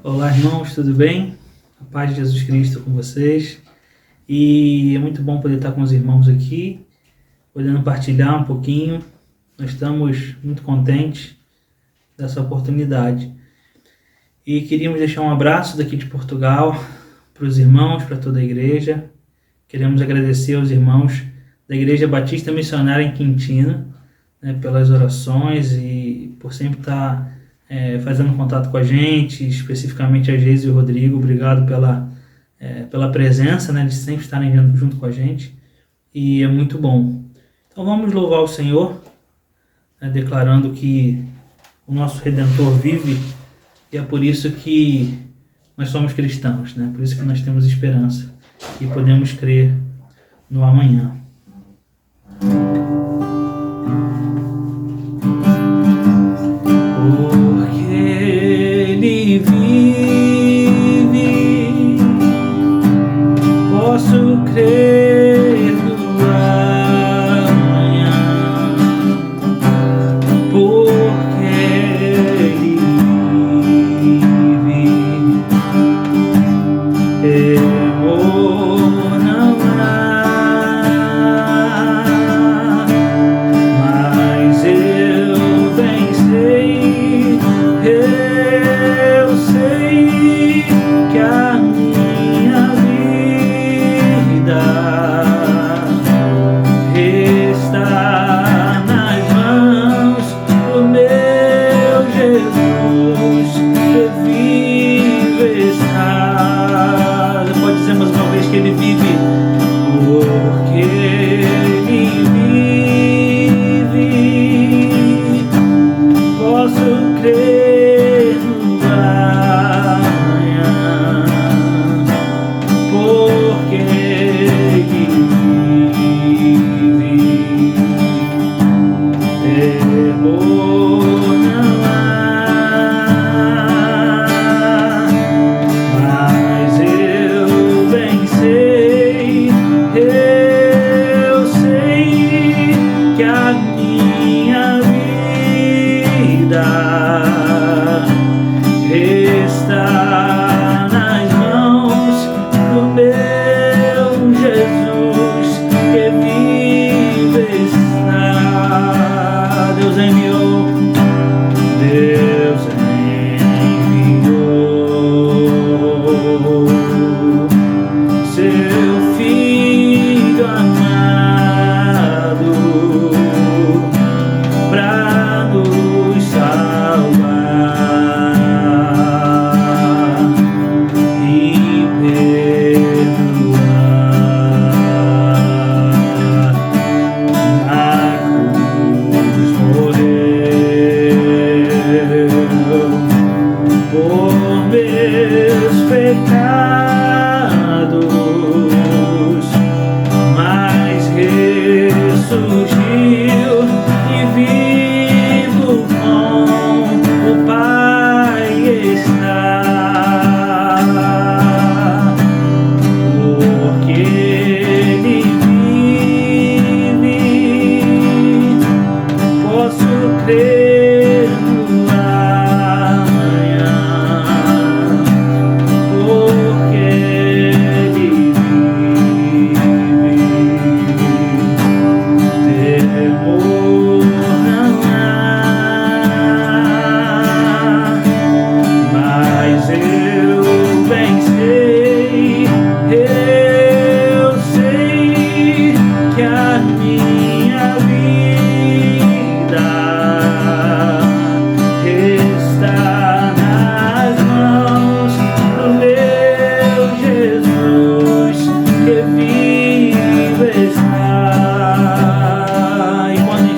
Olá, irmãos, tudo bem? A paz de Jesus Cristo com vocês. E é muito bom poder estar com os irmãos aqui, podendo partilhar um pouquinho. Nós estamos muito contentes dessa oportunidade. E queríamos deixar um abraço daqui de Portugal para os irmãos, para toda a igreja. Queremos agradecer aos irmãos da Igreja Batista Missionária em Quintino, pelas orações e por sempre estar fazendo contato com a gente, especificamente a Geise e o Rodrigo. Obrigado pela presença, de sempre estarem junto com a gente, e é muito bom. Então vamos louvar o Senhor, declarando que o nosso Redentor vive, e é por isso que nós somos cristãos, por isso que nós temos esperança e podemos crer no amanhã. Posso crer no amanhã, porque Ele vive. Temor não há, mas eu bem sei, eu sei que a minha vida está nas mãos do meu Jesus, que vive está. Pode dizer mais uma vez que Ele vive, porque Ele vive. Posso crer no amanhã, porque Ele vive. Temor não há, mas eu bem sei, eu sei que a minha vida está nas mãos do meu Jesus, que vive está. Deus enviou seu Filho amado para nos salvar e perdoar. Na cruz morreu por meus pecados, mas ressurgiu e vivo com o Pai está, porque Ele vive. Posso crer no amanhã, porque Ele vive. Temor não há, mas eu bem sei, eu sei que a minha vida está nas mãos do meu Jesus, que vive está. E quando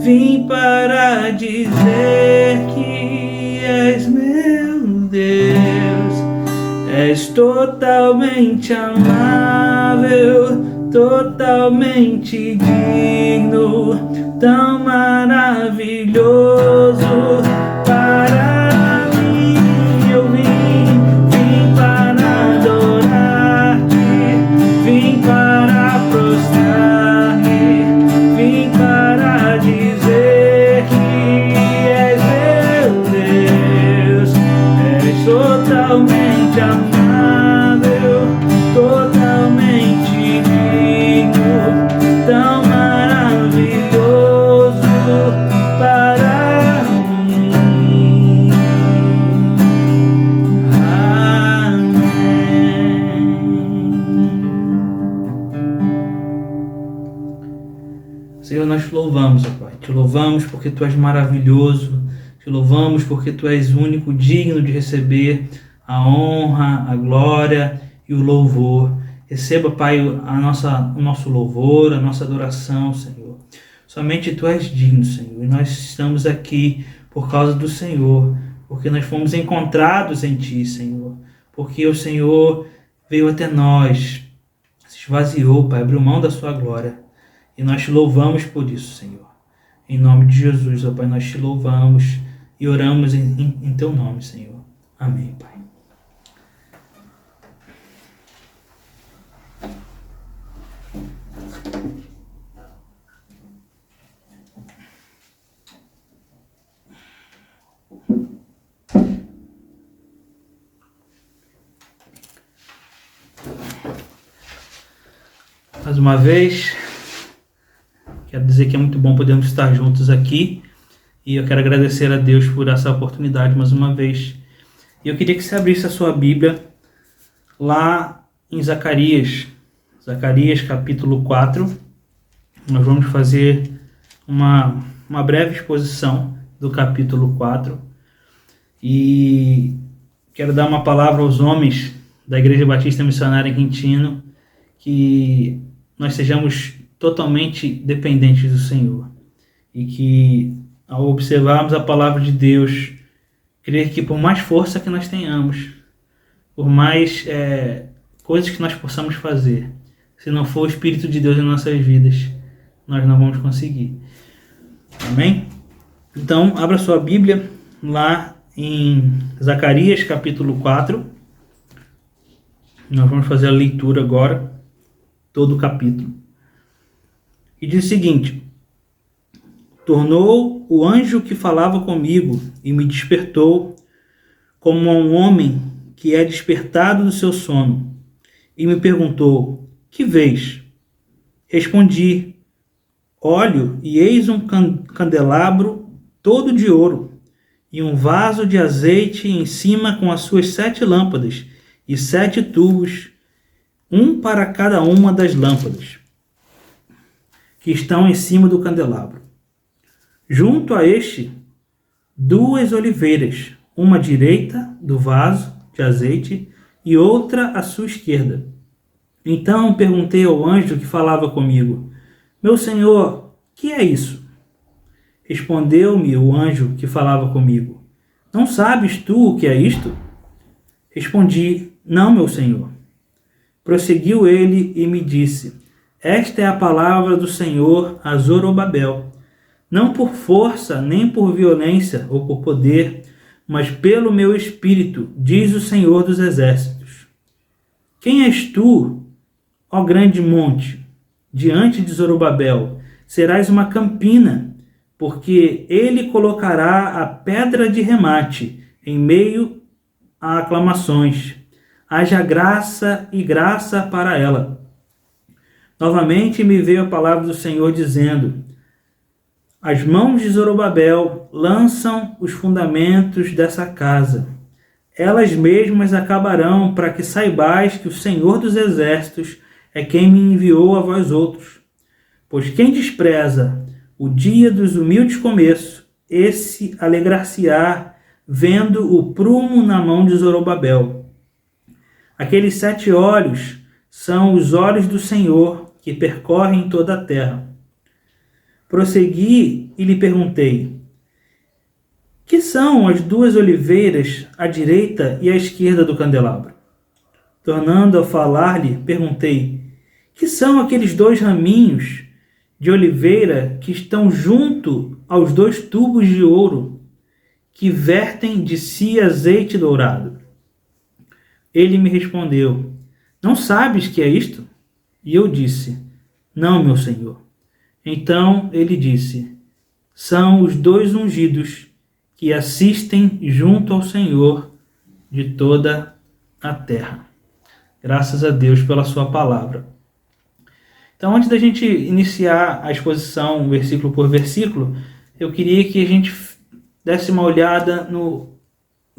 vim para dizer que és meu Deus. És totalmente amável, totalmente digno, tão maravilhoso para mim. Eu vim para adorar-te, vim para prostrar-me, vim para dizer que és meu Deus. És totalmente amável, totalmente digno, tão maravilhoso para mim. Amém. Senhor, nós te louvamos, ó Pai. Te louvamos porque Tu és maravilhoso. Te louvamos porque Tu és único, digno de receber a honra, a glória e o louvor. Receba, Pai, o nosso louvor, a nossa adoração, Senhor. Somente Tu és digno, Senhor. E nós estamos aqui por causa do Senhor, porque nós fomos encontrados em Ti, Senhor. Porque o Senhor veio até nós, se esvaziou, Pai, abriu mão da Sua glória. E nós Te louvamos por isso, Senhor. Em nome de Jesus, ó Pai, nós Te louvamos e oramos em Teu nome, Senhor. Amém, Pai. Mais uma vez, quero dizer que é muito bom podermos estar juntos aqui e eu quero agradecer a Deus por essa oportunidade mais uma vez. E eu queria que você abrisse a sua Bíblia lá em Zacarias capítulo 4. Nós vamos fazer uma breve exposição do capítulo 4 e quero dar uma palavra aos homens da Igreja Batista Missionária em Quintino, que nós sejamos totalmente dependentes do Senhor e que, ao observarmos a palavra de Deus, crer que por mais força que nós tenhamos, por mais coisas que nós possamos fazer, se não for o Espírito de Deus em nossas vidas, nós não vamos conseguir. Amém? Então, abra sua Bíblia lá em Zacarias capítulo 4. Nós vamos fazer a leitura agora, todo o capítulo. E diz o seguinte: tornou o anjo que falava comigo e me despertou como a um homem que é despertado do seu sono, e me perguntou: que vês? Respondi: olho, e eis um candelabro todo de ouro, e um vaso de azeite em cima com as suas 7 lâmpadas, e 7 tubos, um para cada uma das lâmpadas, que estão em cima do candelabro. Junto a este, 2 oliveiras, uma à direita do vaso de azeite e outra à sua esquerda. Então perguntei ao anjo que falava comigo: meu senhor, que é isso? Respondeu-me o anjo que falava comigo: não sabes tu o que é isto? Respondi: não, meu senhor. Prosseguiu ele e me disse: esta é a palavra do Senhor a Zorobabel, não por força, nem por violência ou por poder, mas pelo meu espírito, diz o Senhor dos exércitos. Quem és tu, ó grande monte? Diante de Zorobabel serás uma campina, porque ele colocará a pedra de remate em meio a aclamações. Haja graça e graça para ela. Novamente me veio a palavra do Senhor dizendo: as mãos de Zorobabel lançam os fundamentos dessa casa. Elas mesmas acabarão, para que saibais que o Senhor dos exércitos é quem me enviou a vós outros. Pois quem despreza o dia dos humildes começos, esse alegrar-se-á vendo o prumo na mão de Zorobabel. Aqueles 7 olhos são os olhos do Senhor, que percorrem toda a terra. Prossegui e lhe perguntei: que são as duas oliveiras à direita e à esquerda do candelabro? Tornando a falar-lhe, perguntei: que são aqueles dois raminhos de oliveira que estão junto aos dois tubos de ouro que vertem de si azeite dourado? Ele me respondeu: não sabes que é isto? E eu disse: não, meu senhor. Então ele disse: são os dois ungidos que assistem junto ao Senhor de toda a terra. Graças a Deus pela sua palavra. Então, antes da gente iniciar a exposição versículo por versículo, eu queria que a gente desse uma olhada no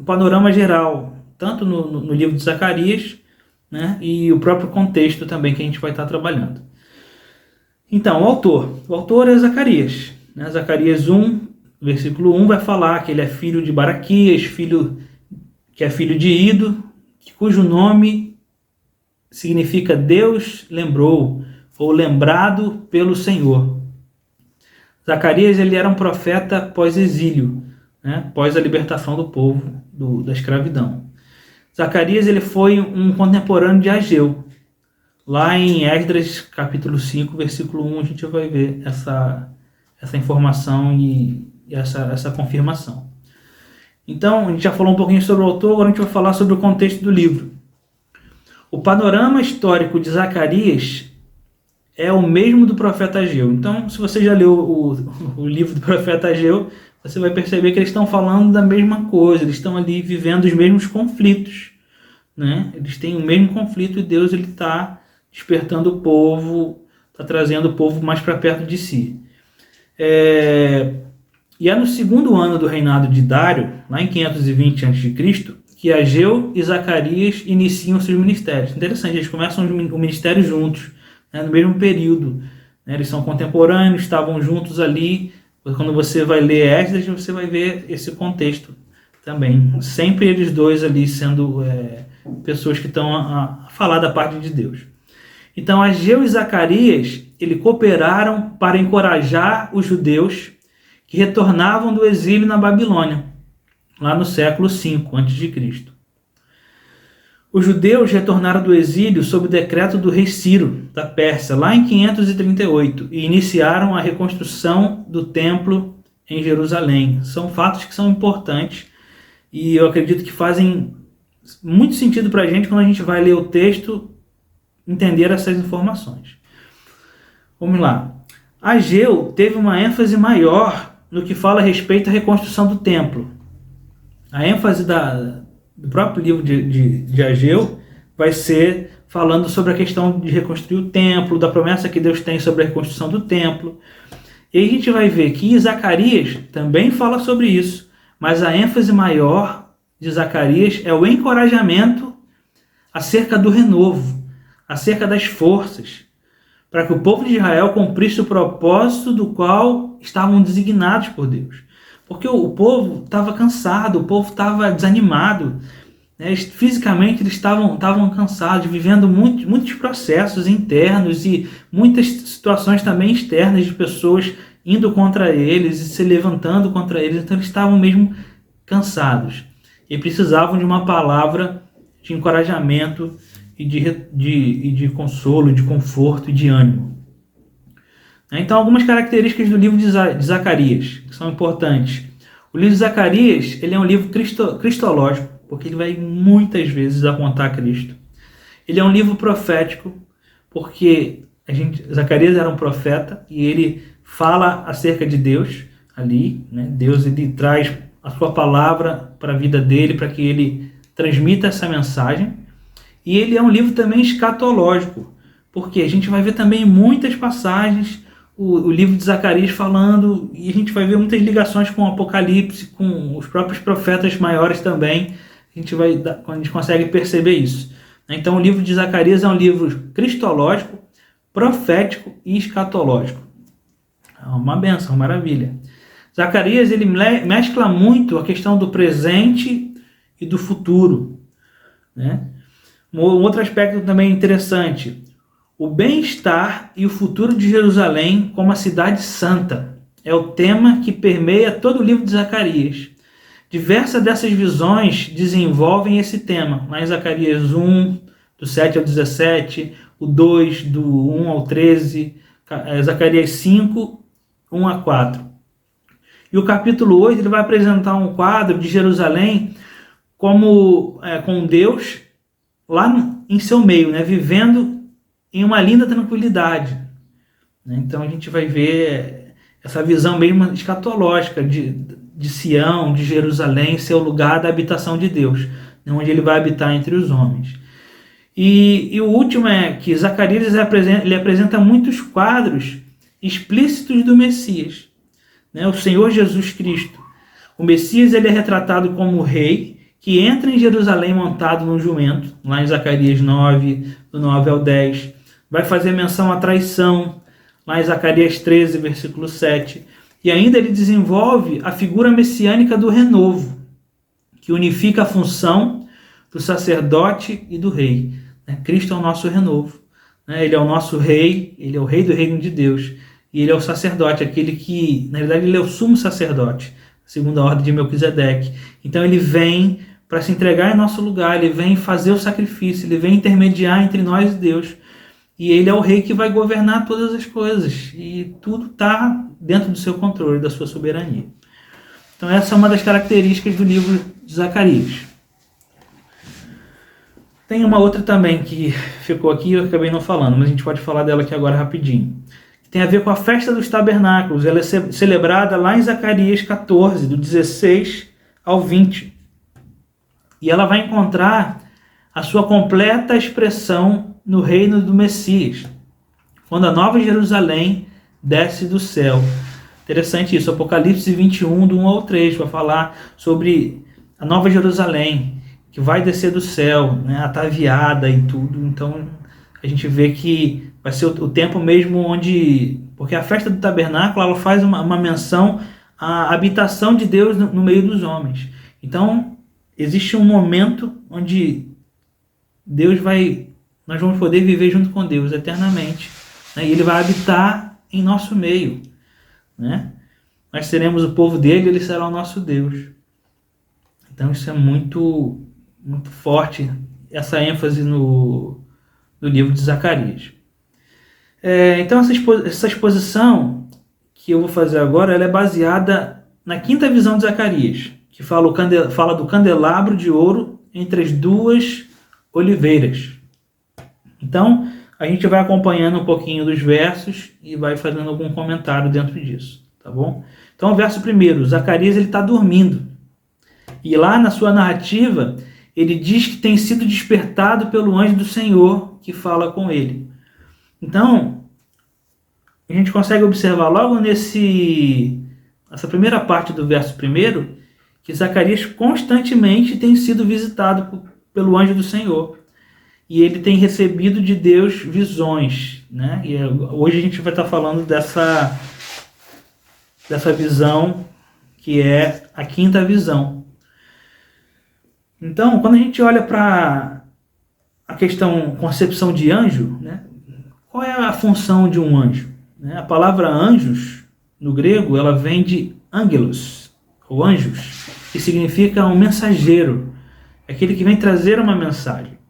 panorama geral, tanto no livro de Zacarias, né, e o próprio contexto também que a gente vai estar trabalhando. Então, o autor é Zacarias. Né? Zacarias 1, versículo 1 vai falar que ele é filho de Baraquias, que é filho de Ido, cujo nome significa Deus lembrou, ou lembrado pelo Senhor. Zacarias ele era um profeta pós-exílio, né? Pós a libertação do povo da escravidão. Zacarias ele foi um contemporâneo de Ageu. Lá em Esdras, capítulo 5, versículo 1, a gente vai ver essa informação e essa confirmação. Então, a gente já falou um pouquinho sobre o autor, agora a gente vai falar sobre o contexto do livro. O panorama histórico de Zacarias é o mesmo do profeta Ageu. Então, se você já leu o livro do profeta Ageu, você vai perceber que eles estão falando da mesma coisa, eles estão ali vivendo os mesmos conflitos, né? Eles têm o mesmo conflito e Deus está despertando o povo, está trazendo o povo mais para perto de si. E é no segundo ano do reinado de Dário, lá em 520 a.C., que Ageu e Zacarias iniciam seus ministérios. Interessante, eles começam o ministério juntos, né, no mesmo período. Né, eles são contemporâneos, estavam juntos ali. Quando você vai ler Esdras, você vai ver esse contexto também. Sempre eles dois ali sendo pessoas que estão a falar da parte de Deus. Então, Ageu e Zacarias, eles cooperaram para encorajar os judeus que retornavam do exílio na Babilônia, lá no século V a.C. Os judeus retornaram do exílio sob o decreto do rei Ciro, da Pérsia, lá em 538, e iniciaram a reconstrução do templo em Jerusalém. São fatos que são importantes e eu acredito que fazem muito sentido para a gente quando a gente vai ler o texto, entender essas informações. Vamos lá. Ageu teve uma ênfase maior no que fala a respeito à reconstrução do templo. A ênfase do próprio livro de Ageu vai ser falando sobre a questão de reconstruir o templo, da promessa que Deus tem sobre a reconstrução do templo. E aí a gente vai ver que Zacarias também fala sobre isso, mas a ênfase maior de Zacarias é o encorajamento acerca do renovo, acerca das forças, para que o povo de Israel cumprisse o propósito do qual estavam designados por Deus. Porque o povo estava cansado, o povo estava desanimado, né? Fisicamente eles estavam cansados, vivendo muitos processos internos e muitas situações também externas de pessoas indo contra eles e se levantando contra eles. Então eles estavam mesmo cansados e precisavam de uma palavra de encorajamento e de consolo, de conforto e de ânimo. Então, algumas características do livro de Zacarias, que são importantes. O livro de Zacarias ele é um livro cristológico, porque ele vai muitas vezes apontar Cristo. Ele é um livro profético, porque Zacarias era um profeta e ele fala acerca de Deus ali. Né? Deus ele traz a sua palavra para a vida dele, para que ele transmita essa mensagem. E ele é um livro também escatológico, porque a gente vai ver também muitas passagens, o livro de Zacarias falando, e a gente vai ver muitas ligações com o Apocalipse, com os próprios profetas maiores também, a gente consegue perceber isso. Então o livro de Zacarias é um livro cristológico, profético e escatológico. É uma benção, uma maravilha. Zacarias ele mescla muito a questão do presente e do futuro, né? Um outro aspecto também interessante, O bem-estar e o futuro de Jerusalém como a cidade santa é o tema que permeia todo o livro de Zacarias. Diversas dessas visões desenvolvem esse tema. Lá em Zacarias 1, do 7 ao 17, o 2, do 1 ao 13, Zacarias 5, 1 a 4. E o capítulo 8 ele vai apresentar um quadro de Jerusalém como com Deus lá em seu meio, né, vivendo em uma linda tranquilidade. Então a gente vai ver essa visão mesmo escatológica de Sião, de Jerusalém, ser o lugar da habitação de Deus, onde ele vai habitar entre os homens. E o último é que Zacarias ele apresenta muitos quadros explícitos do Messias, né? O Senhor Jesus Cristo. O Messias ele é retratado como rei que entra em Jerusalém montado num jumento, lá em Zacarias 9, do 9 ao 10. Vai fazer menção à traição, lá em Zacarias 13, versículo 7. E ainda ele desenvolve a figura messiânica do renovo, que unifica a função do sacerdote e do rei. Cristo é o nosso renovo. Ele é o nosso rei, ele é o rei do reino de Deus. E ele é o sacerdote, aquele que, na verdade, ele é o sumo sacerdote, segundo a ordem de Melquisedeque. Então ele vem para se entregar em nosso lugar, ele vem fazer o sacrifício, ele vem intermediar entre nós e Deus. E ele é o rei que vai governar todas as coisas. E tudo está dentro do seu controle, da sua soberania. Então essa é uma das características do livro de Zacarias. Tem uma outra também que ficou aqui, eu acabei não falando, mas a gente pode falar dela aqui agora rapidinho. Tem a ver com a festa dos tabernáculos. Ela é celebrada lá em Zacarias 14, do 16 ao 20. E ela vai encontrar a sua completa expressão no reino do Messias, quando a nova Jerusalém desce do céu. Interessante isso, Apocalipse 21, do 1 ao 3, vai falar sobre a nova Jerusalém, que vai descer do céu, né, ataviada e tudo. Então a gente vê que vai ser o tempo mesmo onde... Porque a festa do tabernáculo ela faz uma menção à habitação de Deus no meio dos homens. Então existe um momento onde nós vamos poder viver junto com Deus eternamente, né? E ele vai habitar em nosso meio, né? Nós seremos o povo dele, ele será o nosso Deus. Então isso é muito, muito forte, essa ênfase no livro de Zacarias. Então essa exposição que eu vou fazer agora, ela é baseada na quinta visão de Zacarias, que fala do candelabro de ouro entre as duas oliveiras. Então, a gente vai acompanhando um pouquinho dos versos e vai fazendo algum comentário dentro disso, tá bom? Então, o verso primeiro, Zacarias está dormindo. E lá na sua narrativa, ele diz que tem sido despertado pelo anjo do Senhor que fala com ele. Então, a gente consegue observar logo nessa primeira parte do verso primeiro, que Zacarias constantemente tem sido visitado pelo anjo do Senhor. E ele tem recebido de Deus visões, né? E hoje a gente vai estar falando dessa visão, que é a quinta visão. Então, quando a gente olha para a questão concepção de anjo, né? Qual é a função de um anjo? A palavra anjos, no grego, ela vem de angelos, ou anjos, que significa um mensageiro, aquele que vem trazer uma mensagem.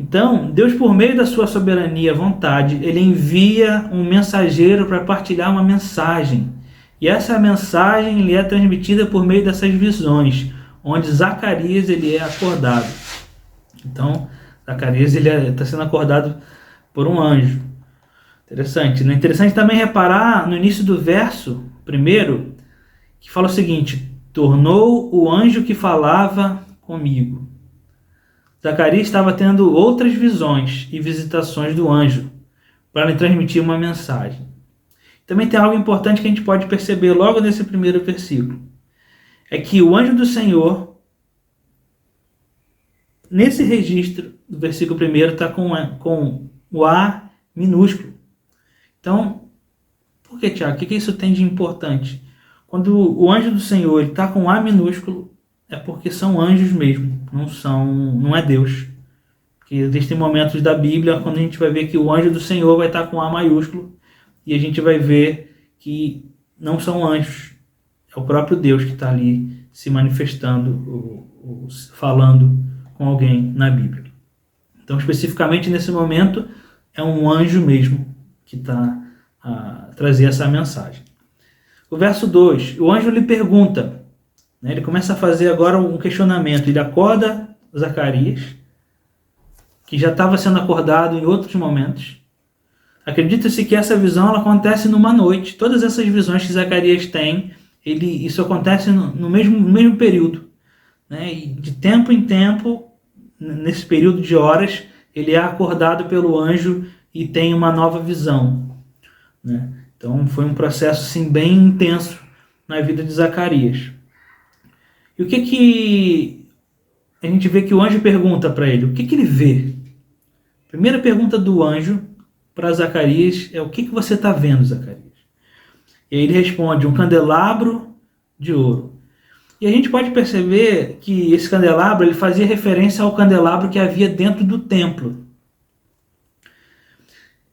Então, Deus, por meio da sua soberania e vontade, ele envia um mensageiro para partilhar uma mensagem. E essa mensagem lhe é transmitida por meio dessas visões, onde Zacarias ele é acordado. Então, Zacarias está sendo acordado por um anjo. Interessante, né? Interessante também reparar no início do verso primeiro, que fala o seguinte: tornou o anjo que falava comigo. Zacarias estava tendo outras visões e visitações do anjo para lhe transmitir uma mensagem. Também tem algo importante que a gente pode perceber logo nesse primeiro versículo. É que o anjo do Senhor, nesse registro do versículo primeiro, está com o A minúsculo. Então, por que, Tiago? O que isso tem de importante? Quando o anjo do Senhor está com A minúsculo, é porque são anjos mesmo, não é Deus. Porque existem momentos da Bíblia quando a gente vai ver que o anjo do Senhor vai estar com A maiúsculo e a gente vai ver que não são anjos, é o próprio Deus que está ali se manifestando, falando com alguém na Bíblia. Então, especificamente nesse momento, é um anjo mesmo que está a trazer essa mensagem. O verso 2, o anjo lhe pergunta, né, ele começa a fazer agora um questionamento, ele acorda Zacarias, que já estava sendo acordado em outros momentos. Acredita-se que essa visão ela acontece numa noite. Todas essas visões que Zacarias tem, isso acontece no mesmo período. Né? E de tempo em tempo, nesse período de horas, ele é acordado pelo anjo e tem uma nova visão. Né? Então foi um processo assim, bem intenso na vida de Zacarias. E o que a gente vê que o anjo pergunta para ele? O que ele vê? A primeira pergunta do anjo para Zacarias é: o que você está vendo, Zacarias? E aí ele responde: um candelabro de ouro. E a gente pode perceber que esse candelabro ele fazia referência ao candelabro que havia dentro do templo.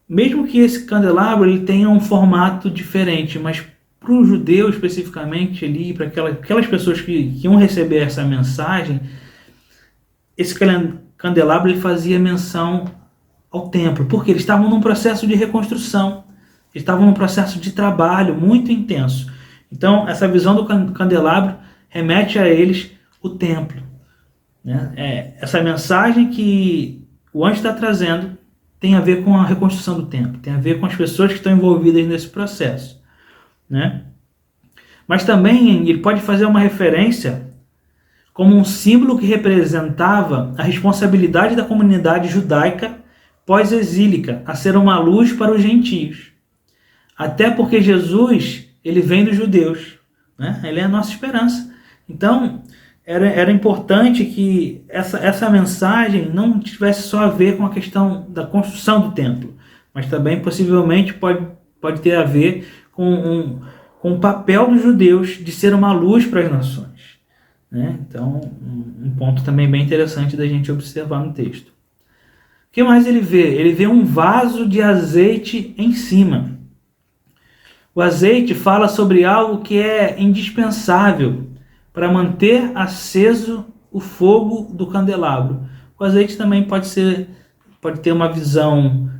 Mesmo que esse candelabro ele tenha um formato diferente, mas para o judeu especificamente ali, para aquelas pessoas que iam receber essa mensagem, esse candelabro ele fazia menção ao templo, porque eles estavam num processo de reconstrução, eles estavam num processo de trabalho muito intenso. Então, essa visão do candelabro remete a eles o templo. Né? Essa mensagem que o anjo está trazendo tem a ver com a reconstrução do templo, tem a ver com as pessoas que estão envolvidas nesse processo. Né? Mas também ele pode fazer uma referência como um símbolo que representava a responsabilidade da comunidade judaica pós-exílica a ser uma luz para os gentios. Até porque Jesus, ele vem dos judeus, né? Ele é a nossa esperança. Então, era importante que essa mensagem não tivesse só a ver com a questão da construção do templo, mas também possivelmente pode ter a ver com o papel dos judeus de ser uma luz para as nações. Né? Então, um ponto também bem interessante da gente observar no texto. O que mais ele vê? Ele vê um vaso de azeite em cima. O azeite fala sobre algo que é indispensável para manter aceso o fogo do candelabro. O azeite também pode ter uma visão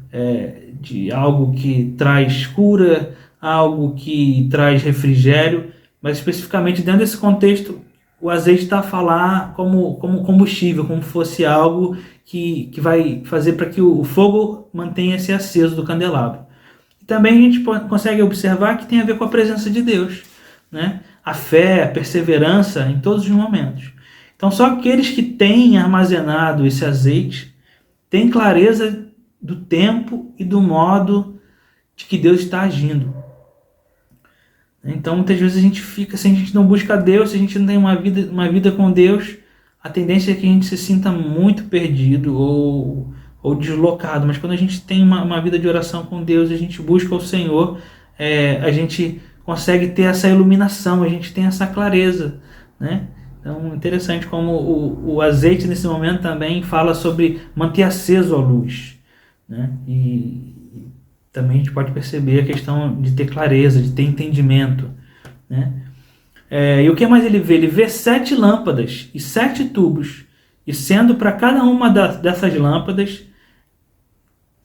de algo que traz cura, algo que traz refrigério, mas especificamente dentro desse contexto, o azeite está a falar como combustível, como fosse algo que vai fazer para que o fogo mantenha-se aceso do candelabro. E também a gente consegue observar que tem a ver com a presença de Deus, né? A fé, a perseverança em todos os momentos. Então só aqueles que têm armazenado esse azeite têm clareza do tempo e do modo de que Deus está agindo. Então muitas vezes a gente fica, se a gente não busca Deus, se a gente não tem uma vida com Deus, a tendência é que a gente se sinta muito perdido ou deslocado. Mas quando a gente tem uma vida de oração com Deus, a gente busca o Senhor, a gente consegue ter essa iluminação, a gente tem essa clareza. Né? Então interessante como o azeite nesse momento também fala sobre manter aceso a luz. Né? E também a gente pode perceber a questão de ter clareza, de ter entendimento. Né? E o que mais ele vê? Ele vê 7 lâmpadas e 7 tubos, e sendo para cada uma dessas lâmpadas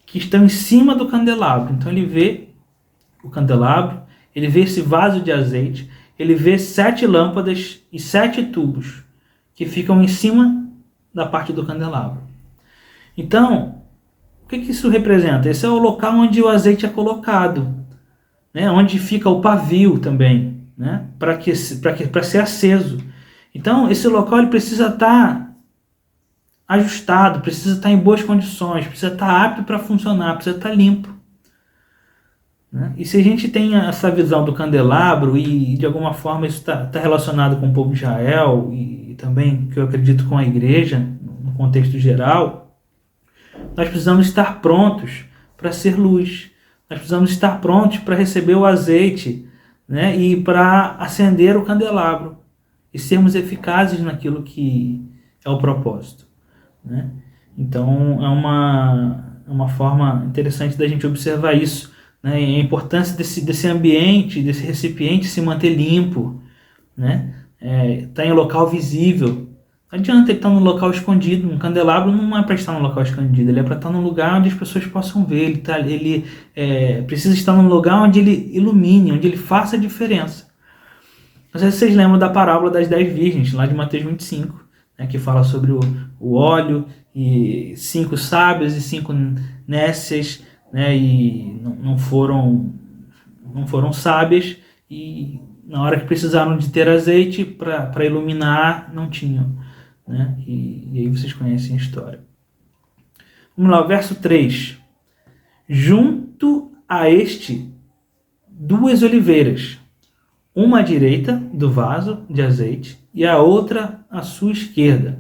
que estão em cima do candelabro. Então ele vê o candelabro, ele vê esse vaso de azeite, ele vê 7 lâmpadas e 7 tubos que ficam em cima da parte do candelabro. Então, o que isso representa? Esse é o local onde o azeite é colocado, né? Onde fica o pavio também, né? Para ser aceso. Então, esse local ele precisa estar ajustado, precisa estar em boas condições, precisa estar apto para funcionar, precisa estar limpo. Né? E se a gente tem essa visão do candelabro e de alguma forma isso está relacionado com o povo de Israel e também, que eu acredito, com a igreja, no contexto geral, nós precisamos estar prontos para ser luz. Nós precisamos estar prontos para receber o azeite, né? E para acender o candelabro e sermos eficazes naquilo que é o propósito. Né? Então é uma forma interessante da gente observar isso, né? E a importância desse ambiente, desse recipiente se manter limpo, né? Tá em local visível. Não adianta ele estar num local escondido. Um candelabro não é para estar num local escondido, ele é para estar num lugar onde as pessoas possam ver. Ele precisa estar num lugar onde ele ilumine, onde ele faça a diferença. Não sei se vocês lembram da parábola das 10 virgens, lá de Mateus 25, né, que fala sobre o óleo e 5 sábios e 5 nécias, né, e não foram sábias, e na hora que precisaram de ter azeite para iluminar, não tinham. Né? E aí vocês conhecem a história. Vamos lá, o verso 3. Junto a este, 2 oliveiras, uma à direita do vaso de azeite e a outra à sua esquerda.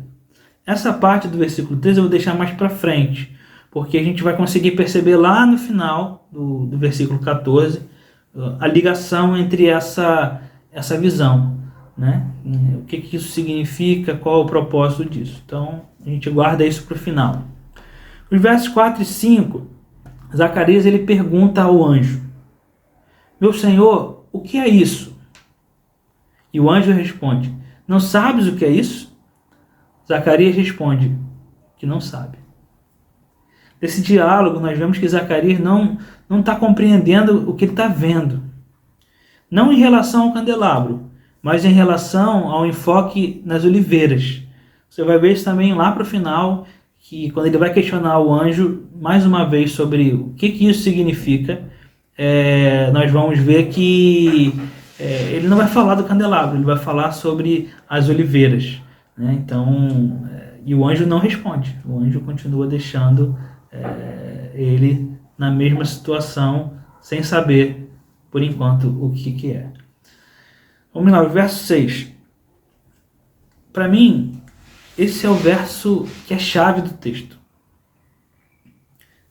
Essa parte do versículo 3 eu vou deixar mais para frente, porque a gente vai conseguir perceber lá no final do versículo 14 a ligação entre essa visão, né? O que isso significa, qual é o propósito disso. Então, a gente guarda isso para o final. Os versos 4 e 5, Zacarias ele pergunta ao anjo: meu senhor, o que é isso? E o anjo responde: não sabes o que é isso? Zacarias responde que não sabe. Nesse diálogo, nós vemos que Zacarias não está compreendendo o que ele está vendo. Não em relação ao candelabro, mas em relação ao enfoque nas oliveiras. Você vai ver isso também lá para o final, que quando ele vai questionar o anjo, mais uma vez, sobre o que isso significa, nós vamos ver que ele não vai falar do candelabro, ele vai falar sobre as oliveiras. Né? Então, e o anjo não responde, o anjo continua deixando ele na mesma situação, sem saber, por enquanto, o que é. Vamos lá, o verso 6. Para mim, esse é o verso que é chave do texto.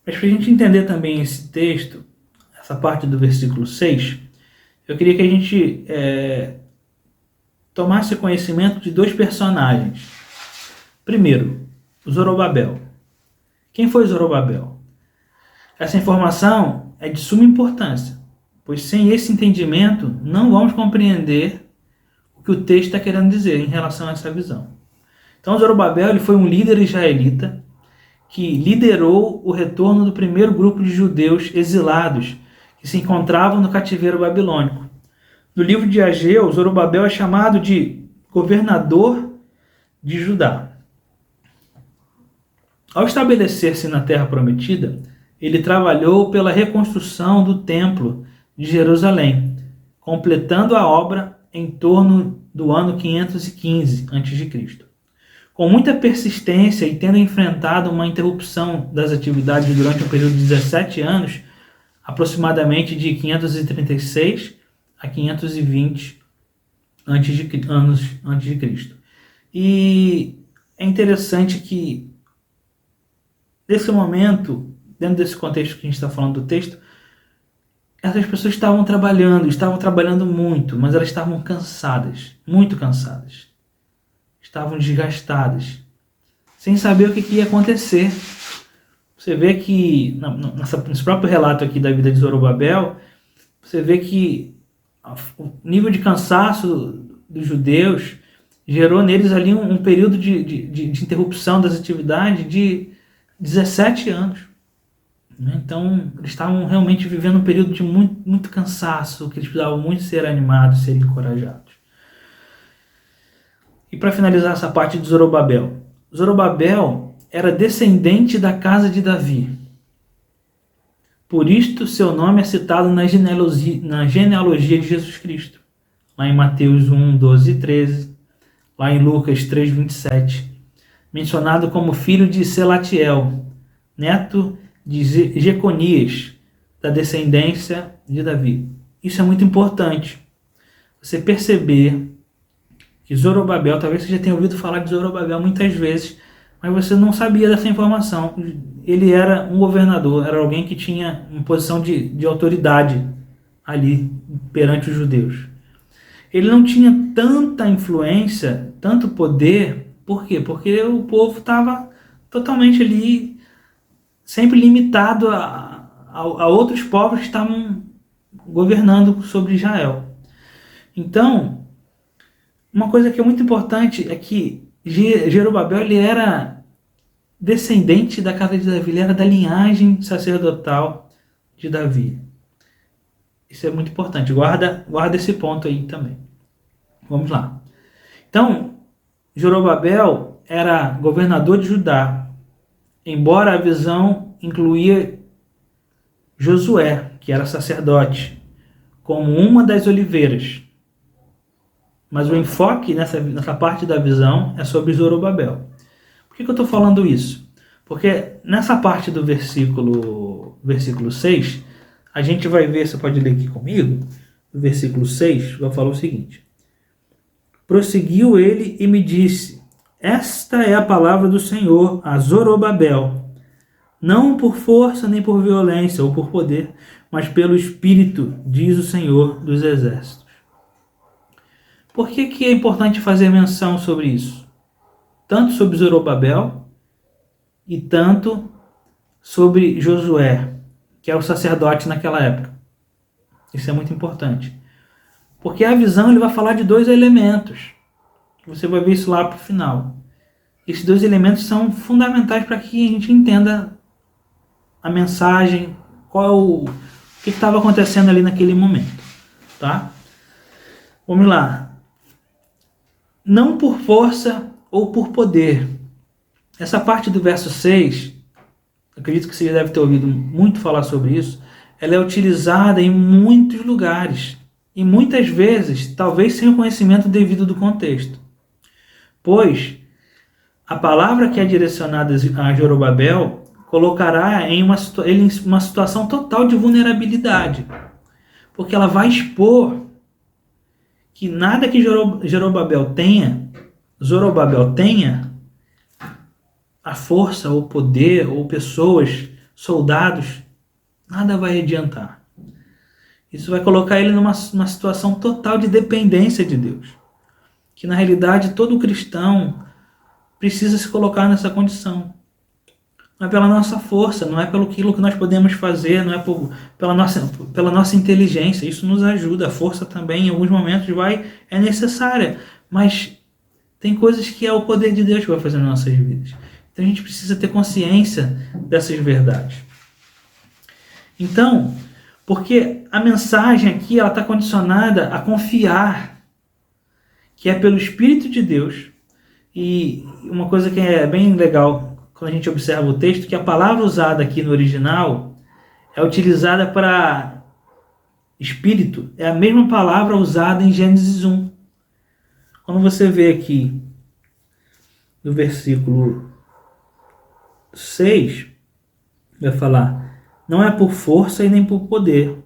Mas para a gente entender também esse texto, essa parte do versículo 6, eu queria que a gente tomasse conhecimento de 2 personagens. Primeiro, Zorobabel. Quem foi Zorobabel? Essa informação é de suma importância, pois sem esse entendimento não vamos compreender o que o texto está querendo dizer em relação a essa visão. Então, Zorobabel ele foi um líder israelita que liderou o retorno do primeiro grupo de judeus exilados que se encontravam no cativeiro babilônico. No livro de Ageu, Zorobabel é chamado de governador de Judá. Ao estabelecer-se na Terra Prometida, ele trabalhou pela reconstrução do Templo de Jerusalém, completando a obra em torno do ano 515 a.C. Com muita persistência e tendo enfrentado uma interrupção das atividades durante um período de 17 anos, aproximadamente de 536 a 520 anos antes de Cristo. E é interessante que, nesse momento, dentro desse contexto que a gente está falando do texto, essas pessoas estavam trabalhando muito, mas elas estavam cansadas, muito cansadas. Estavam desgastadas, sem saber o que ia acontecer. Você vê que, nesse próprio relato aqui da vida de Zorobabel, você vê que o nível de cansaço dos judeus gerou neles ali um período de interrupção das atividades de 17 anos. Então, eles estavam realmente vivendo um período de muito cansaço, que eles precisavam muito ser animados, ser encorajados. E para finalizar essa parte de Zorobabel. Zorobabel era descendente da casa de Davi. Por isto, seu nome é citado na genealogia de Jesus Cristo. Lá em Mateus 1, 12 e 13. Lá em Lucas 3, 27. Mencionado como filho de Selatiel, neto de Jeconias, da descendência de Davi. Isso é muito importante. Você perceber que Zorobabel, talvez você já tenha ouvido falar de Zorobabel muitas vezes, mas você não sabia dessa informação. Ele era um governador, era alguém que tinha uma posição de autoridade ali perante os judeus. Ele não tinha tanta influência, tanto poder. Por quê? Porque o povo estava totalmente ali, sempre limitado a outros povos que estavam governando sobre Israel. Então, uma coisa que é muito importante é que Jerubabel ele era descendente da casa de Davi, ele era da linhagem sacerdotal de Davi. Isso é muito importante, guarda esse ponto aí também. Vamos lá. Então, Zorobabel era governador de Judá, embora a visão incluía Josué, que era sacerdote, como uma das oliveiras. Mas o enfoque nessa parte da visão é sobre Zorobabel. Por que eu estou falando isso? Porque nessa parte do versículo 6, a gente vai ver, você pode ler aqui comigo, no versículo 6, vai falar o seguinte: prosseguiu ele e me disse: esta é a palavra do Senhor a Zorobabel, não por força nem por violência ou por poder, mas pelo Espírito, diz o Senhor dos Exércitos. Por que é importante fazer menção sobre isso? Tanto sobre Zorobabel e tanto sobre Josué, que era o sacerdote naquela época. Isso é muito importante. Porque a visão ele vai falar de dois elementos. Você vai ver isso lá para o final. Esses dois elementos são fundamentais para que a gente entenda a mensagem, o que estava acontecendo ali naquele momento. Tá? Vamos lá. Não por força ou por poder. Essa parte do verso 6, acredito que você deve ter ouvido muito falar sobre isso, ela é utilizada em muitos lugares. E muitas vezes, talvez sem o conhecimento devido do contexto. Pois, a palavra que é direcionada a Zorobabel colocará ele em uma situação total de vulnerabilidade. Porque ela vai expor que nada que Zorobabel tenha, a força, ou poder, ou pessoas, soldados, nada vai adiantar. Isso vai colocar ele numa situação total de dependência de Deus. Que na realidade todo cristão precisa se colocar nessa condição. Não é pela nossa força, não é pelo aquilo que nós podemos fazer, não é pela nossa inteligência. Isso nos ajuda. A força também, em alguns momentos, é necessária. Mas tem coisas que é o poder de Deus que vai fazer nas nossas vidas. Então a gente precisa ter consciência dessas verdades. Então, porque a mensagem aqui está condicionada a confiar que é pelo Espírito de Deus. E uma coisa que é bem legal quando a gente observa o texto, que a palavra usada aqui no original é utilizada para espírito, é a mesma palavra usada em Gênesis 1. Quando você vê aqui no versículo 6, vai falar: não é por força e nem por poder,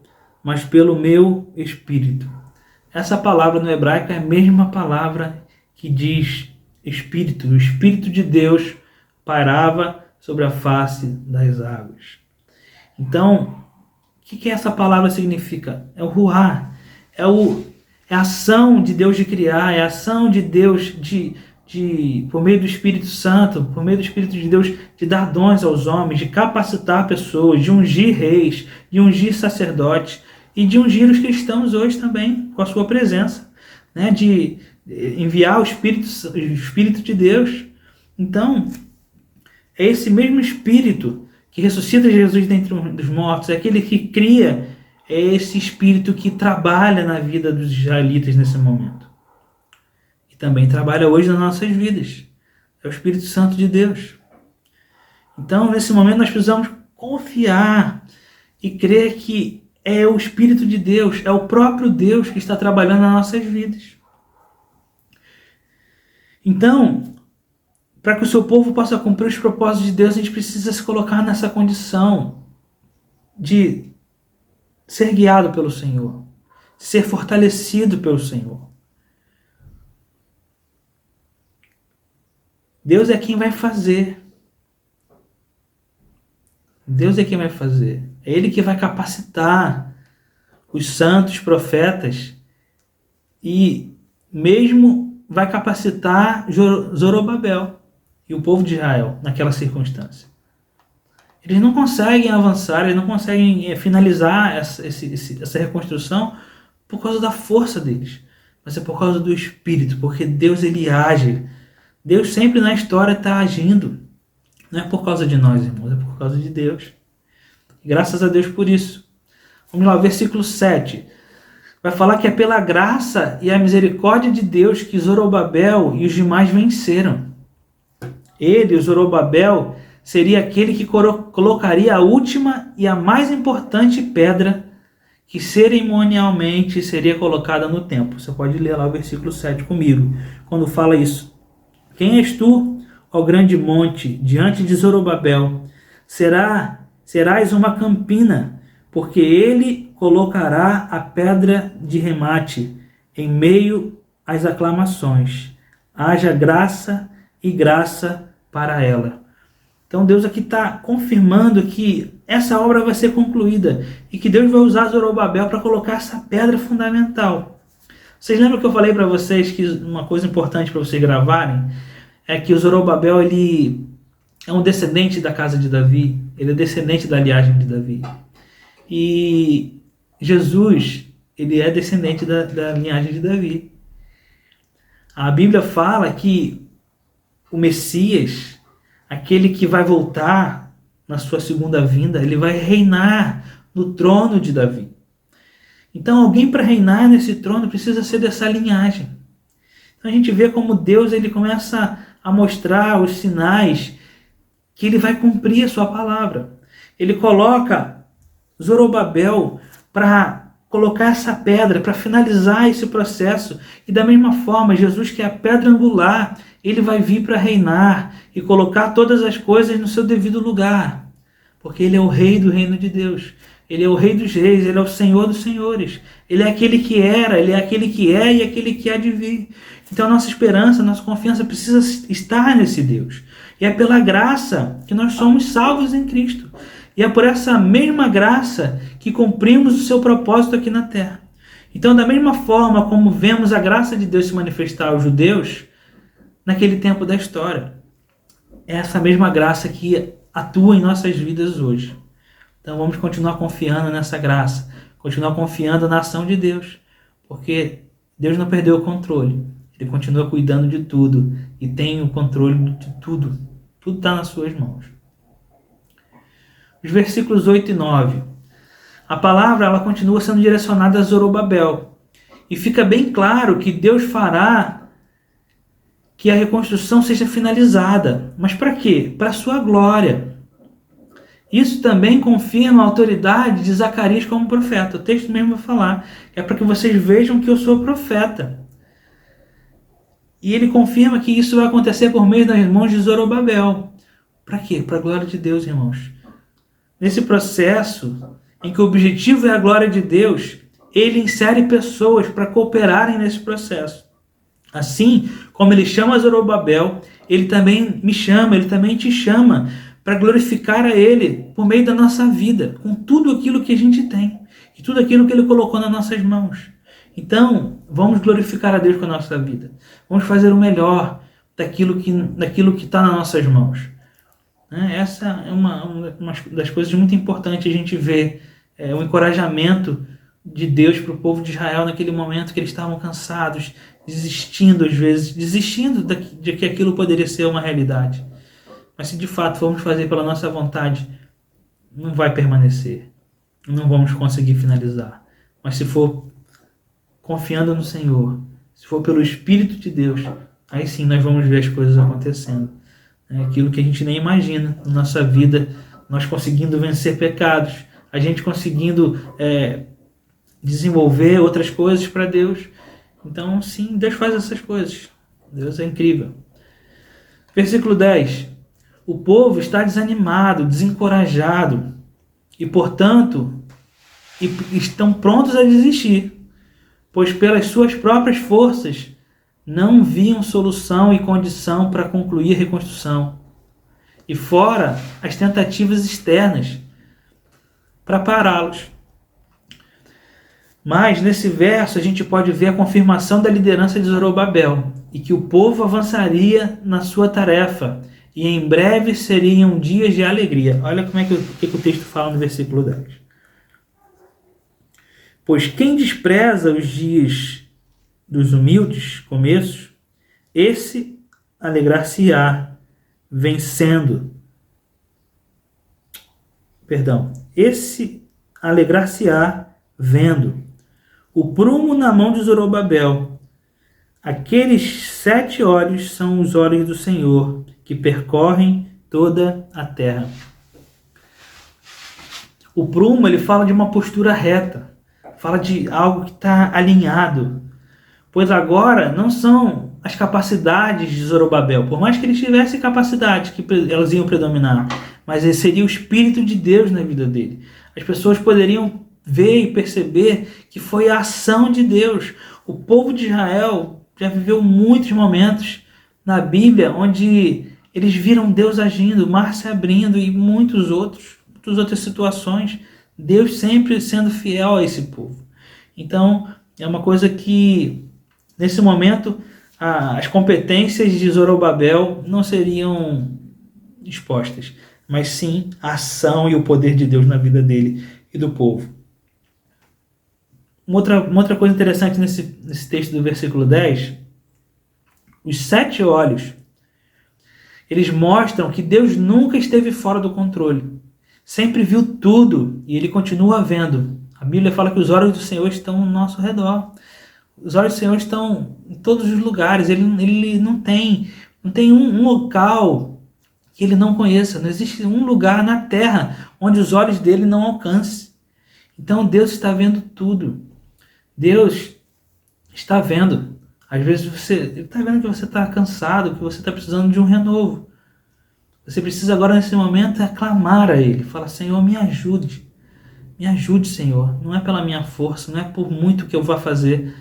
mas pelo meu espírito. Essa palavra no hebraico é a mesma palavra que diz espírito. O Espírito de Deus pairava sobre a face das águas. Então, o que essa palavra significa? É o ruá, é a ação de Deus de criar, é a ação de Deus por meio do Espírito Santo, por meio do Espírito de Deus, de dar dons aos homens, de capacitar pessoas, de ungir reis, de ungir sacerdotes e de ungir os cristãos hoje também com a sua presença, né? De enviar o Espírito de Deus. Então, é esse mesmo Espírito que ressuscita Jesus dentre dos mortos, é aquele que cria, é esse Espírito que trabalha na vida dos israelitas nesse momento. E também trabalha hoje nas nossas vidas. É o Espírito Santo de Deus. Então, nesse momento, nós precisamos confiar e crer que é o Espírito de Deus, é o próprio Deus que está trabalhando nas nossas vidas. Então, para que o seu povo possa cumprir os propósitos de Deus, a gente precisa se colocar nessa condição de ser guiado pelo Senhor, de ser fortalecido pelo Senhor. Deus é quem vai fazer. Deus é quem vai fazer. É Ele que vai capacitar os santos profetas e mesmo vai capacitar Zorobabel. e o povo de Israel naquela circunstância. Eles não conseguem avançar, eles não conseguem finalizar essa reconstrução por causa da força deles, mas é por causa do Espírito, porque Deus ele age. Deus sempre na história está agindo. Não é por causa de nós, irmãos, é por causa de Deus. Graças a Deus por isso. Vamos lá, versículo 7. Vai falar que é pela graça e a misericórdia de Deus que Zorobabel e os demais venceram. Ele, o Zorobabel, seria aquele que colocaria a última e a mais importante pedra que cerimonialmente seria colocada no templo. Você pode ler lá o versículo 7 comigo, quando fala isso. Quem és tu, ó grande monte, diante de Zorobabel? Serás uma campina, porque ele colocará a pedra de remate em meio às aclamações. Haja graça e graça para ela. Então Deus aqui está confirmando que essa obra vai ser concluída e que Deus vai usar Zorobabel para colocar essa pedra fundamental. Vocês lembram que eu falei para vocês que uma coisa importante para vocês gravarem é que o Zorobabel ele é um descendente da casa de Davi, ele é descendente da linhagem de Davi. E Jesus, ele é descendente da linhagem de Davi. A Bíblia fala que o Messias, aquele que vai voltar na sua segunda vinda, ele vai reinar no trono de Davi. Então alguém para reinar nesse trono precisa ser dessa linhagem. Então a gente vê como Deus ele começa a mostrar os sinais que ele vai cumprir a sua palavra. Ele coloca Zorobabel para colocar essa pedra, para finalizar esse processo. E da mesma forma, Jesus, que é a pedra angular, ele vai vir para reinar e colocar todas as coisas no seu devido lugar. Porque ele é o rei do reino de Deus. Ele é o rei dos reis, ele é o Senhor dos senhores. Ele é aquele que era, ele é aquele que é e aquele que há de vir. Então a nossa esperança, a nossa confiança precisa estar nesse Deus. E é pela graça que nós somos salvos em Cristo. E é por essa mesma graça que cumprimos o seu propósito aqui na terra. Então, da mesma forma como vemos a graça de Deus se manifestar aos judeus, naquele tempo da história, é essa mesma graça que atua em nossas vidas hoje. Então vamos continuar confiando nessa graça, continuar confiando na ação de Deus, porque Deus não perdeu o controle. Ele continua cuidando de tudo e tem o controle de tudo. Tudo está nas suas mãos. Os versículos 8 e 9. A palavra ela continua sendo direcionada a Zorobabel. E fica bem claro que Deus fará que a reconstrução seja finalizada. Mas para quê? Para a sua glória. Isso também confirma a autoridade de Zacarias como profeta. O texto mesmo vai falar. É para que vocês vejam que eu sou profeta. E ele confirma que isso vai acontecer por meio das mãos de Zorobabel. Para quê? Para a glória de Deus, irmãos. Nesse processo, em que o objetivo é a glória de Deus, ele insere pessoas para cooperarem nesse processo. Assim como ele chama Zorobabel, ele também me chama, ele também te chama para glorificar a ele por meio da nossa vida, com tudo aquilo que a gente tem e tudo aquilo que ele colocou nas nossas mãos. Então, vamos glorificar a Deus com a nossa vida. Vamos fazer o melhor daquilo que está nas nossas mãos. Essa é uma das coisas muito importantes a gente ver. O encorajamento de Deus para o povo de Israel naquele momento que eles estavam cansados, desistindo às vezes, desistindo de que aquilo poderia ser uma realidade. Mas se de fato formos fazer pela nossa vontade, não vai permanecer. Não vamos conseguir finalizar. Mas se for confiando no Senhor, se for pelo Espírito de Deus, aí sim nós vamos ver as coisas acontecendo. Aquilo que a gente nem imagina na nossa vida, nós conseguindo vencer pecados, a gente conseguindo desenvolver outras coisas para Deus. Então, sim, Deus faz essas coisas. Deus é incrível. Versículo 10. O povo está desanimado, desencorajado e, portanto, estão prontos a desistir, pois pelas suas próprias forças não viam solução e condição para concluir a reconstrução. E fora as tentativas externas para pará-los. Mas nesse verso a gente pode ver a confirmação da liderança de Zorobabel e que o povo avançaria na sua tarefa e em breve seriam dias de alegria. Olha como é que o texto fala no versículo 10. Pois quem despreza os dias dos humildes começos, esse alegrar-se-á vencendo. Esse alegrar-se-á vendo o prumo na mão de Zorobabel. Aqueles 7 olhos são os olhos do Senhor, que percorrem toda a terra. O prumo, ele fala de uma postura reta, fala de algo que está alinhado, pois agora não são as capacidades de Zorobabel, por mais que ele tivesse capacidades que elas iam predominar, mas esse seria o Espírito de Deus na vida dele. As pessoas poderiam ver e perceber que foi a ação de Deus. O povo de Israel já viveu muitos momentos na Bíblia onde eles viram Deus agindo, o mar se abrindo e muitas outras situações, Deus sempre sendo fiel a esse povo. Então, é uma coisa que, nesse momento, as competências de Zorobabel não seriam expostas, mas sim a ação e o poder de Deus na vida dele e do povo. Uma outra coisa interessante nesse texto do versículo 10, os 7 olhos, eles mostram que Deus nunca esteve fora do controle. Sempre viu tudo e ele continua vendo. A Bíblia fala que os olhos do Senhor estão ao nosso redor. Os olhos do Senhor estão em todos os lugares. Ele não tem um local que ele não conheça. Não existe um lugar na terra onde os olhos dele não alcancem. Então Deus está vendo tudo. Deus está vendo. Às vezes ele está vendo que você está cansado, que você está precisando de um renovo. Você precisa agora, nesse momento, clamar a Ele. Falar, Senhor, me ajude. Me ajude, Senhor. Não é pela minha força, não é por muito que eu vá fazer,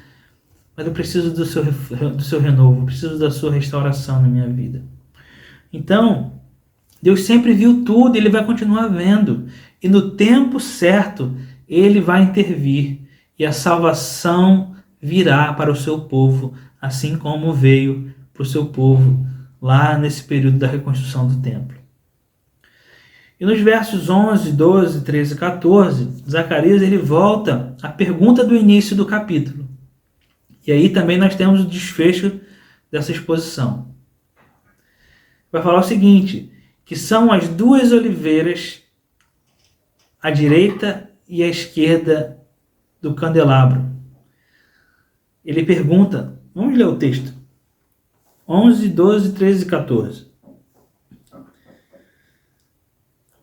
mas eu preciso do seu renovo, eu preciso da sua restauração na minha vida. Então, Deus sempre viu tudo, Ele vai continuar vendo. E no tempo certo, Ele vai intervir. E a salvação virá para o seu povo, assim como veio para o seu povo lá nesse período da reconstrução do templo. E nos versos 11, 12, 13 e 14, Zacarias ele volta à pergunta do início do capítulo. E aí também nós temos o desfecho dessa exposição. Vai falar o seguinte, que são as 2 oliveiras, à direita e à esquerda do candelabro. Ele pergunta, vamos ler o texto, 11, 12, 13 e 14.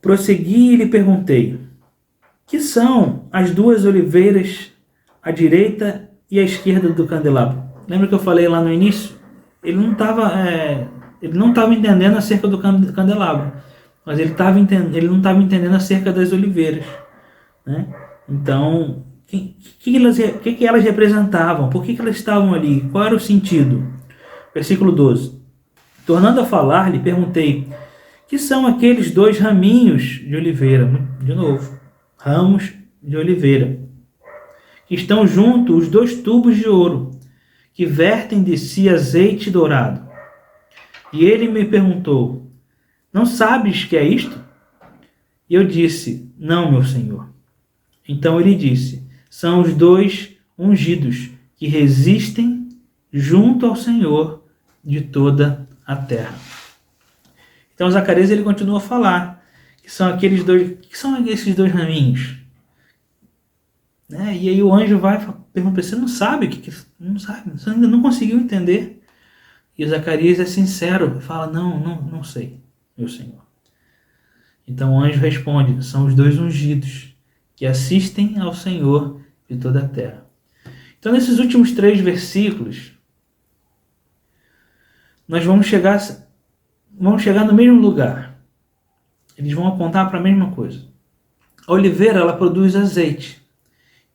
Prossegui e lhe perguntei, que são as 2 oliveiras, à direita e à esquerda do candelabro? Lembra que eu falei lá no início? Ele não estava entendendo acerca do candelabro, mas ele não estava entendendo acerca das oliveiras, né? Então, o que elas representavam? Por que elas estavam ali? Qual era o sentido? Versículo 12. Tornando a falar, lhe perguntei, que são aqueles 2 raminhos de oliveira? De novo, ramos de oliveira. Que estão junto os 2 tubos de ouro, que vertem de si azeite dourado. E ele me perguntou, não sabes que é isto? E eu disse, não, meu senhor. Então ele disse, são os 2 ungidos, que resistem junto ao Senhor de toda a terra. Então Zacarias ele continua a falar que são aqueles 2, que são esses 2 raminhos, né? E aí o anjo vai perguntar, você não sabe o que não sabe, você ainda não conseguiu entender? E Zacarias é sincero, fala, não sei, meu Senhor. Então o anjo responde, são os 2 ungidos que assistem ao Senhor de toda a terra. Então nesses últimos 3 versículos nós vamos chegar no mesmo lugar. Eles vão apontar para a mesma coisa. A oliveira, ela produz azeite,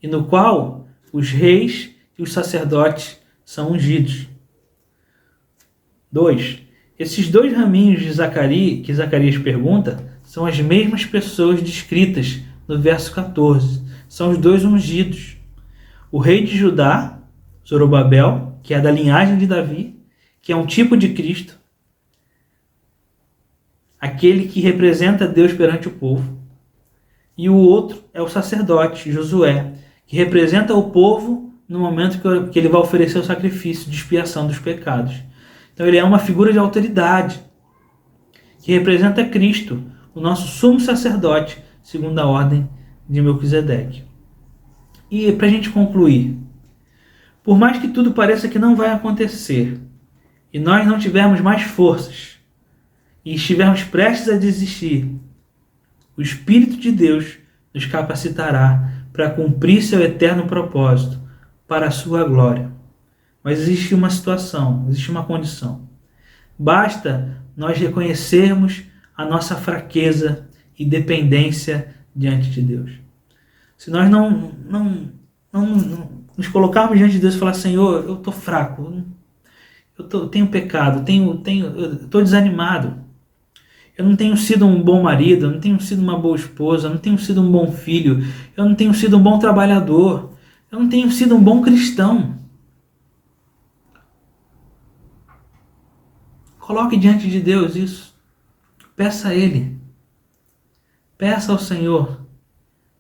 e no qual os reis e os sacerdotes são ungidos. 2. Esses 2 raminhos de Zacarias, que Zacarias pergunta, são as mesmas pessoas descritas no verso 14. São os 2 ungidos. O rei de Judá, Zorobabel, que é da linhagem de Davi, que é um tipo de Cristo. aquele que representa Deus perante o povo. E o outro é o sacerdote, Josué, que representa o povo no momento que ele vai oferecer o sacrifício de expiação dos pecados. Então ele é uma figura de autoridade, que representa Cristo, o nosso sumo sacerdote, segundo a ordem de Melquisedeque. E para a gente concluir, por mais que tudo pareça que não vai acontecer, e nós não tivermos mais forças, e estivermos prestes a desistir, o Espírito de Deus nos capacitará para cumprir seu eterno propósito, para a sua glória. Mas existe uma situação, existe uma condição. Basta nós reconhecermos a nossa fraqueza e dependência diante de Deus. Se nós não nos colocarmos diante de Deus e falar, Senhor, eu estou fraco, eu tenho pecado, eu estou desanimado, eu não tenho sido um bom marido, eu não tenho sido uma boa esposa, eu não tenho sido um bom filho, eu não tenho sido um bom trabalhador, eu não tenho sido um bom cristão. Coloque diante de Deus isso. Peça a Ele. Peça ao Senhor.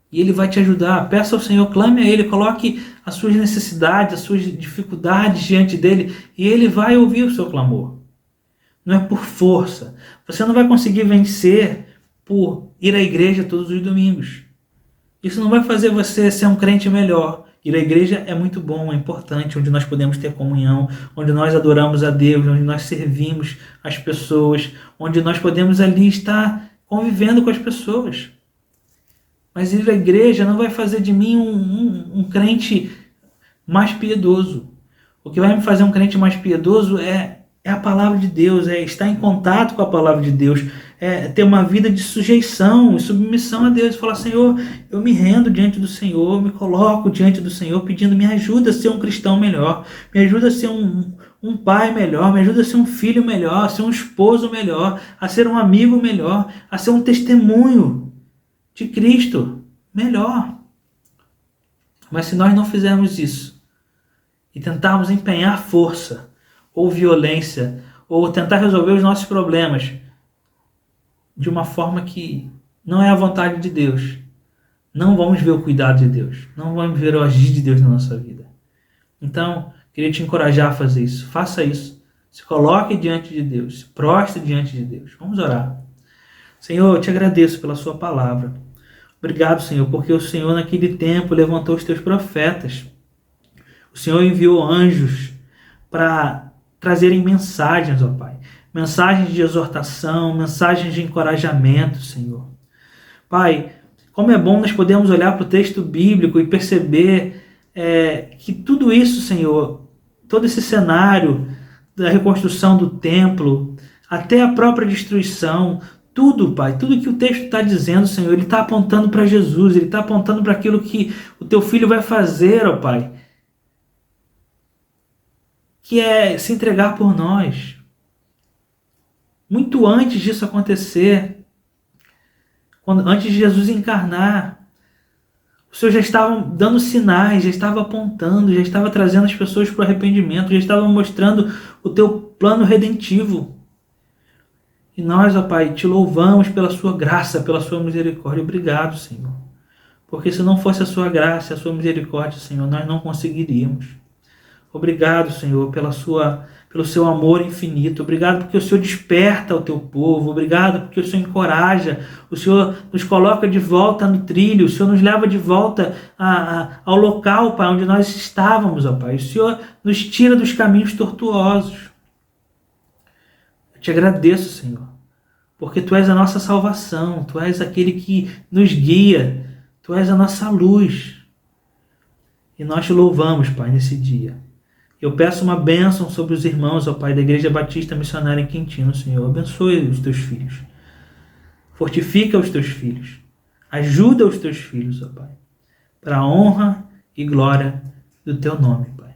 E Ele vai te ajudar. Peça ao Senhor, clame a Ele, coloque as suas necessidades, as suas dificuldades diante dEle, e Ele vai ouvir o seu clamor. Não é por força. Você não vai conseguir vencer por ir à igreja todos os domingos. Isso não vai fazer você ser um crente melhor. Ir à igreja é muito bom, é importante, onde nós podemos ter comunhão, onde nós adoramos a Deus, onde nós servimos as pessoas, onde nós podemos ali estar convivendo com as pessoas. Mas ir à igreja não vai fazer de mim um crente mais piedoso. O que vai me fazer um crente mais piedoso é a palavra de Deus, é estar em contato com a palavra de Deus, é ter uma vida de sujeição e submissão a Deus. Falar, Senhor, eu me rendo diante do Senhor, me coloco diante do Senhor, pedindo, me ajuda a ser um cristão melhor, me ajuda a ser um pai melhor, me ajuda a ser um filho melhor, a ser um esposo melhor, a ser um amigo melhor, a ser um testemunho de Cristo melhor. Mas se nós não fizermos isso e tentarmos empenhar força ou violência, ou tentar resolver os nossos problemas de uma forma que não é a vontade de Deus, não vamos ver o cuidado de Deus, não vamos ver o agir de Deus na nossa vida. Então, queria te encorajar a fazer isso. Faça isso. Se coloque diante de Deus, se prostre diante de Deus. Vamos orar. Senhor, eu te agradeço pela sua palavra. Obrigado, Senhor, porque o Senhor naquele tempo levantou os teus profetas. O Senhor enviou anjos para trazerem mensagens, ó Pai. Mensagens de exortação, mensagens de encorajamento, Senhor. Pai, como é bom nós podermos olhar para o texto bíblico e perceber que tudo isso, Senhor, todo esse cenário da reconstrução do templo, até a própria destruição, tudo, Pai, tudo que o texto está dizendo, Senhor, ele está apontando para Jesus, ele está apontando para aquilo que o teu filho vai fazer, ó Pai, que é se entregar por nós. Muito antes disso acontecer, antes de Jesus encarnar, o Senhor já estava dando sinais, já estava apontando, já estava trazendo as pessoas para o arrependimento, já estava mostrando o teu plano redentivo. E nós, ó Pai, te louvamos pela sua graça, pela sua misericórdia. Obrigado, Senhor. Porque se não fosse a sua graça, a sua misericórdia, Senhor, nós não conseguiríamos. Obrigado, Senhor, pelo seu amor infinito. Obrigado porque o Senhor desperta o teu povo. Obrigado porque o Senhor encoraja. O Senhor nos coloca de volta no trilho. O Senhor nos leva de volta ao local, Pai, onde nós estávamos, ó Pai. O Senhor nos tira dos caminhos tortuosos. Eu te agradeço, Senhor, porque Tu és a nossa salvação. Tu és aquele que nos guia. Tu és a nossa luz. E nós te louvamos, Pai, nesse dia. Eu peço uma bênção sobre os irmãos, ó Pai, da Igreja Batista Missionária em Quintino, Senhor. Abençoe os Teus filhos. Fortifica os Teus filhos. Ajuda os Teus filhos, ó Pai, para a honra e glória do Teu nome, Pai.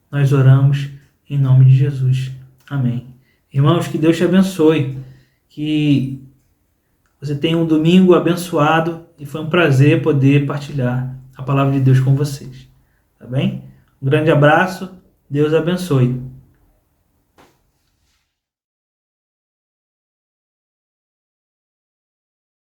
Nós oramos em nome de Jesus. Amém. Irmãos, que Deus te abençoe. Que você tenha um domingo abençoado e foi um prazer poder partilhar a palavra de Deus com vocês. Tá bem? Um grande abraço. Deus abençoe.